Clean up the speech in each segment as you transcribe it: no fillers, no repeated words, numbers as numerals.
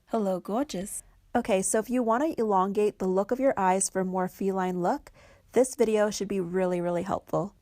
Hello, gorgeous. Okay, so if you want to elongate the look of your eyes for a more feline look, this video should be really helpful.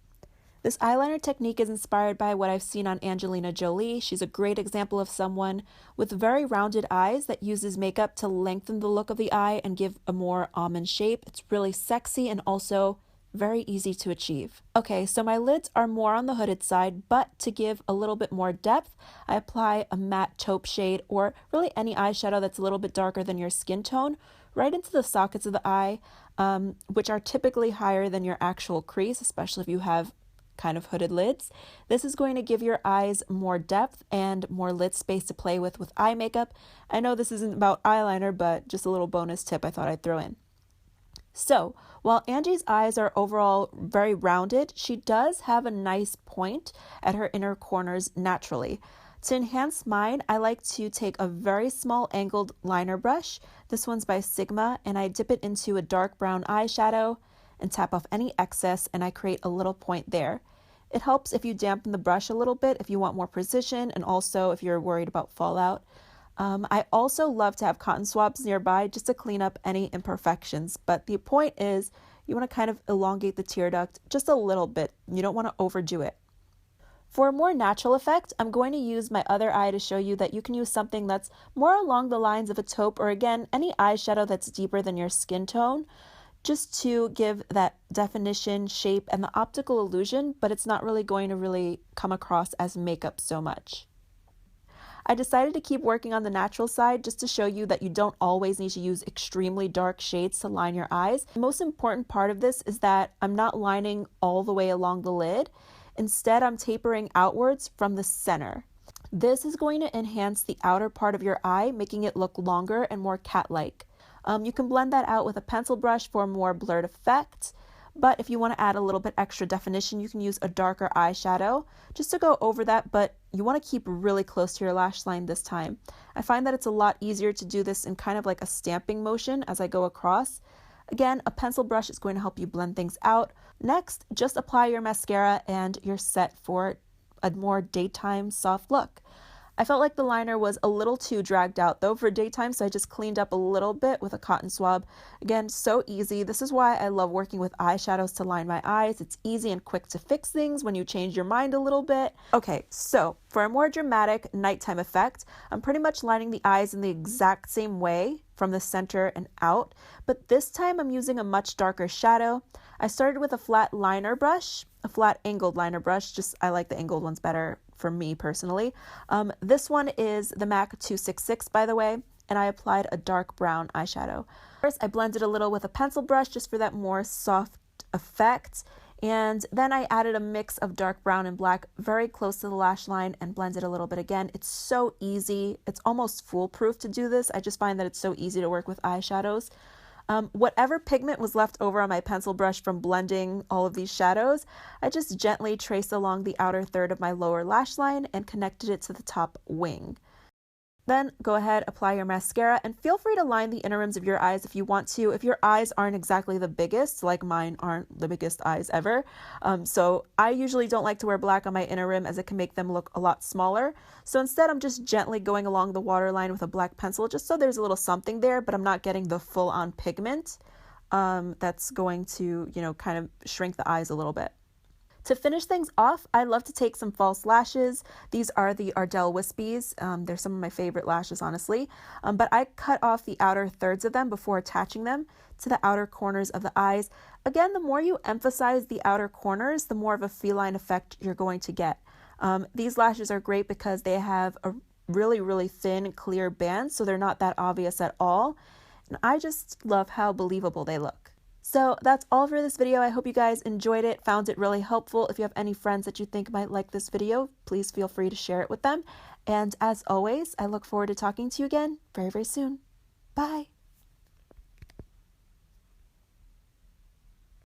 This eyeliner technique is inspired by what I've seen on Angelina Jolie. She's a great example of someone with very rounded eyes that uses makeup to lengthen the look of the eye and give a more almond shape. It's really sexy and also very easy to achieve. Okay, so my lids are more on the hooded side, but to give a little bit more depth, I apply a matte taupe shade or really any eyeshadow that's a little bit darker than your skin tone right into the sockets of the eye, which are typically higher than your actual crease, especially if you have kind of hooded lids. This is going to give your eyes more depth and more lid space to play with eye makeup. I know this isn't about eyeliner, but just a little bonus tip I thought I'd throw in. So, while Angie's eyes are overall very rounded, she does have a nice point at her inner corners naturally. To enhance mine, I like to take a very small angled liner brush. This one's by Sigma, and I dip it into a dark brown eyeshadow and tap off any excess, and I create a little point there. It helps if you dampen the brush a little bit if you want more precision, and also if you're worried about fallout. I also love to have cotton swabs nearby just to clean up any imperfections, but the point is you want to kind of elongate the tear duct just a little bit. You don't want to overdo it. For a more natural effect, I'm going to use my other eye to show you that you can use something that's more along the lines of a taupe or again, any eyeshadow that's deeper than your skin tone, just to give that definition, shape, and the optical illusion, but it's not really going to really come across as makeup so much. I decided to keep working on the natural side just to show you that you don't always need to use extremely dark shades to line your eyes. The most important part of this is that I'm not lining all the way along the lid. Instead, I'm tapering outwards from the center. This is going to enhance the outer part of your eye, making it look longer and more cat-like. You can blend that out with a pencil brush for a more blurred effect. But if you want to add a little bit extra definition, you can use a darker eyeshadow just to go over that, but you want to keep really close to your lash line this time. I find that it's a lot easier to do this in kind of like a stamping motion as I go across. Again, a pencil brush is going to help you blend things out. Next, just apply your mascara and you're set for a more daytime soft look. I felt like the liner was a little too dragged out though for daytime, so I just cleaned up a little bit with a cotton swab. Again, so easy. This is why I love working with eyeshadows to line my eyes. It's easy and quick to fix things when you change your mind a little bit. Okay, so for a more dramatic nighttime effect, I'm pretty much lining the eyes in the exact same way from the center and out, but this time I'm using a much darker shadow. I started with a flat liner brush, a flat angled liner brush, just I like the angled ones better for me personally. This one is the MAC 266 by the way, and I applied a dark brown eyeshadow. First I blended a little with a pencil brush just for that more soft effect, and then I added a mix of dark brown and black very close to the lash line and blended a little bit again. It's so easy, it's almost foolproof to do this. I just find that it's so easy to work with eyeshadows. Whatever pigment was left over on my pencil brush from blending all of these shadows, I just gently traced along the outer third of my lower lash line and connected it to the top wing. Then go ahead, apply your mascara, and feel free to line the inner rims of your eyes if you want to. If your eyes aren't exactly the biggest, like mine aren't the biggest eyes ever, so I usually don't like to wear black on my inner rim as it can make them look a lot smaller. So instead, I'm just gently going along the waterline with a black pencil, just so there's a little something there, but I'm not getting the full-on pigment that's going to, kind of shrink the eyes a little bit. To finish things off, I love to take some false lashes. These are the Ardell Wispies. They're some of my favorite lashes, honestly. But I cut off the outer thirds of them before attaching them to the outer corners of the eyes. Again, the more you emphasize the outer corners, the more of a feline effect you're going to get. These lashes are great because they have a really thin, clear band, so they're not that obvious at all. And I just love how believable they look. So that's all for this video. I hope you guys enjoyed it, found it really helpful. If you have any friends that you think might like this video, please feel free to share it with them. And as always, I look forward to talking to you again very soon. Bye.